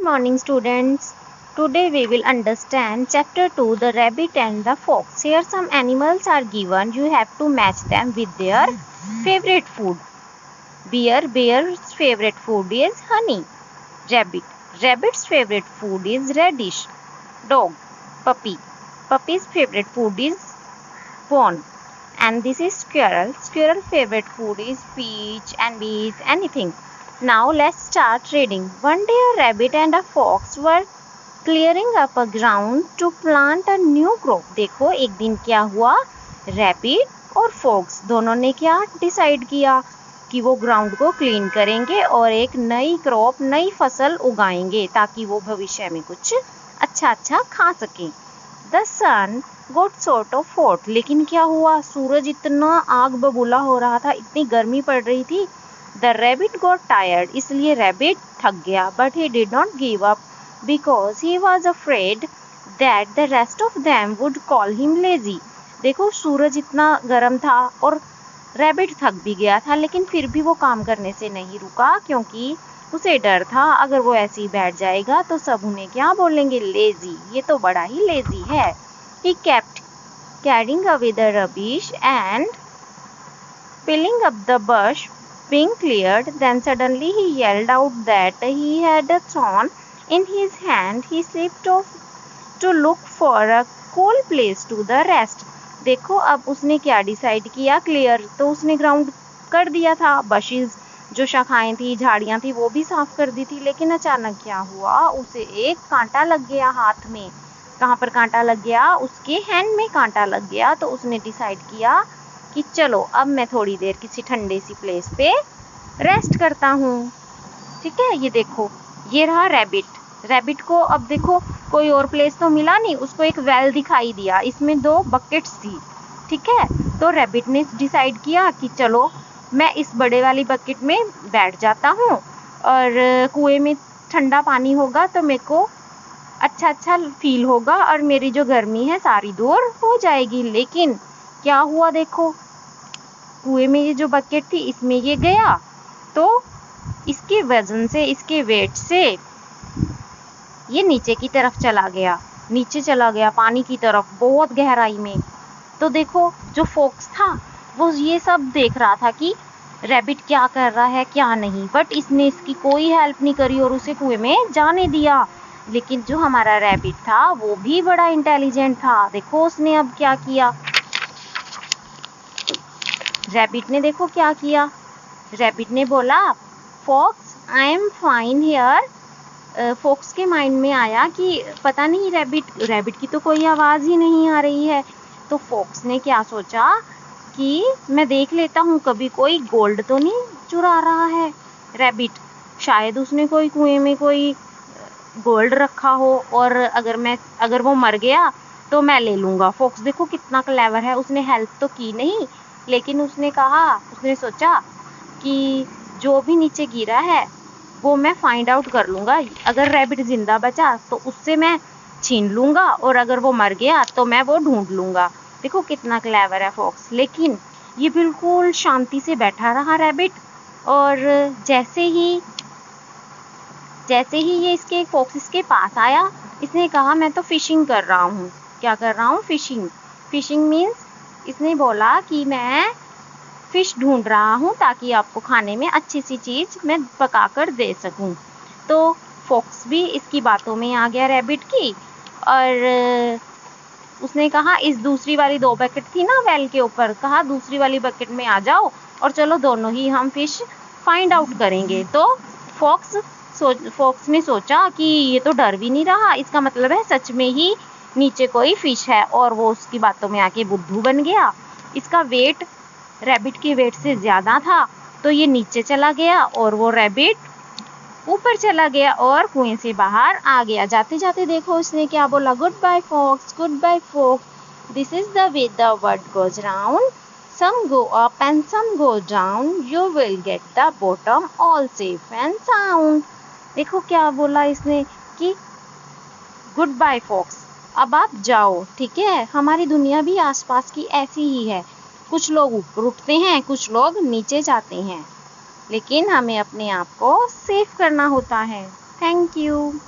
morning, students. Today we will understand chapter 2, The Rabbit and the Fox. Here some animals are given. You have to match them with their favorite food. Bear's favorite food is honey. Rabbit's favorite food is radish. Dog. Puppy's favorite food is bone. And this is squirrel. Squirrel's favorite food is peach and bees, anything. Now let's start reading. One day a rabbit and a fox were clearing up a ground to plant a new crop. देखो एक दिन क्या हुआ, rabbit और fox दोनों ने क्या decide किया कि वो ग्राउंड को क्लीन करेंगे और एक नई क्रॉप, नई फसल उगाएंगे ताकि वो भविष्य में कुछ अच्छा खा सकें। The sun got sort of hot, लेकिन क्या हुआ, सूरज इतना आग बबूला हो रहा था, इतनी गर्मी पड़ रही थी। The rabbit got tired, इसलिए रैबिट थक गया, but he did not give up because he was afraid that the rest of them would call him lazy. देखो सूरज इतना गर्म था और रैबिट थक भी गया था, लेकिन फिर भी वो काम करने से नहीं रुका क्योंकि उसे डर था अगर वो ऐसे ही बैठ जाएगा तो सब उन्हें क्या बोलेंगे, लेजी, ये तो बड़ा ही लेजी है। He kept carrying away the rubbish and filling up the bush being cleared. Then suddenly he yelled out that he had a thorn in his hand. He slipped off to look for a cool place to the rest. देखो अब उसने क्या decide किया, clear तो उसने ground कर दिया था, बशेस जो शाखाएं थी, झाड़ियां थी, वो भी साफ कर दी थी, लेकिन अचानक क्या हुआ, उसे एक कांटा लग गया हाथ में। कहाँ पर कांटा लग गया, उसके हैंड में कांटा लग गया। तो उसने डिसाइड किया कि चलो अब मैं थोड़ी देर किसी ठंडे सी प्लेस पे रेस्ट करता हूँ। ठीक है, ये देखो, ये रहा रैबिट को अब देखो कोई और प्लेस तो मिला नहीं, उसको एक वेल दिखाई दिया, इसमें 2 बकेट्स थी। ठीक है, तो रैबिट ने डिसाइड किया कि चलो मैं इस बड़े वाली बकेट में बैठ जाता हूँ और कुएं में ठंडा पानी होगा तो मेरे को अच्छा फील होगा और मेरी जो गर्मी है सारी दूर हो जाएगी। लेकिन क्या हुआ, देखो कुएं में ये जो बकेट थी इसमें ये गया तो इसके वजन से, इसके वेट से ये नीचे की तरफ चला गया पानी की तरफ, बहुत गहराई में। तो देखो जो फॉक्स था वो ये सब देख रहा था कि रैबिट क्या कर रहा है क्या नहीं, बट इसने इसकी कोई हेल्प नहीं करी और उसे कुएं में जाने दिया। लेकिन जो हमारा रैबिट था वो भी बड़ा इंटेलिजेंट था। देखो उसने अब क्या किया, रैबिट ने देखो क्या किया, रैबिट ने बोला fox I am fine here. Fox के माइंड में आया कि पता नहीं रैबिट की तो कोई आवाज़ ही नहीं आ रही है। तो फॉक्स ने क्या सोचा कि मैं देख लेता हूँ कभी कोई गोल्ड तो नहीं चुरा रहा है रैबिट, शायद उसने कोई कुएं में कोई गोल्ड रखा हो और अगर वो मर गया तो मैं ले लूँगा। फॉक्स देखो कितना क्लेवर है, उसने हेल्प तो की नहीं, लेकिन उसने सोचा कि जो भी नीचे गिरा है वो मैं फाइंड आउट कर लूँगा, अगर रैबिट जिंदा बचा तो उससे मैं छीन लूँगा और अगर वो मर गया तो मैं वो ढूंढ लूँगा। देखो कितना क्लेवर है फॉक्स। लेकिन ये बिल्कुल शांति से बैठा रहा रैबिट, और जैसे ही ये फॉक्स इसके पास आया, इसने कहा मैं तो फिशिंग कर रहा हूँ। क्या कर रहा हूँ, फिशिंग मीन्स इसने बोला कि मैं फिश ढूंढ रहा हूँ ताकि आपको खाने में अच्छी सी चीज़ मैं पका कर दे सकूँ। तो फॉक्स भी इसकी बातों में आ गया रैबिट की, और उसने कहा इस दूसरी वाली 2 बकेट थी ना वेल के ऊपर, कहा दूसरी वाली बकेट में आ जाओ और चलो दोनों ही हम फिश फाइंड आउट करेंगे। तो फॉक्स ने सोचा कि ये तो डर भी नहीं रहा, इसका मतलब है सच में ही नीचे कोई फिश है, और वो उसकी बातों में आके बुद्धू बन गया। इसका वेट रैबिट के वेट से ज़्यादा था तो ये नीचे चला गया और वो रैबिट ऊपर चला गया और कुएं से बाहर आ गया। जाते जाते देखो उसने क्या बोला, goodbye fox, this is the way the world goes round, some go up and some go down, you will get the bottom all safe and sound. देखो क्या बोला इसने कि गुड बाय फॉक्स, अब आप जाओ। ठीक है, हमारी दुनिया भी आसपास की ऐसी ही है, कुछ लोग ऊपर उठते हैं, कुछ लोग नीचे जाते हैं, लेकिन हमें अपने आप को सेफ करना होता है। Thank you.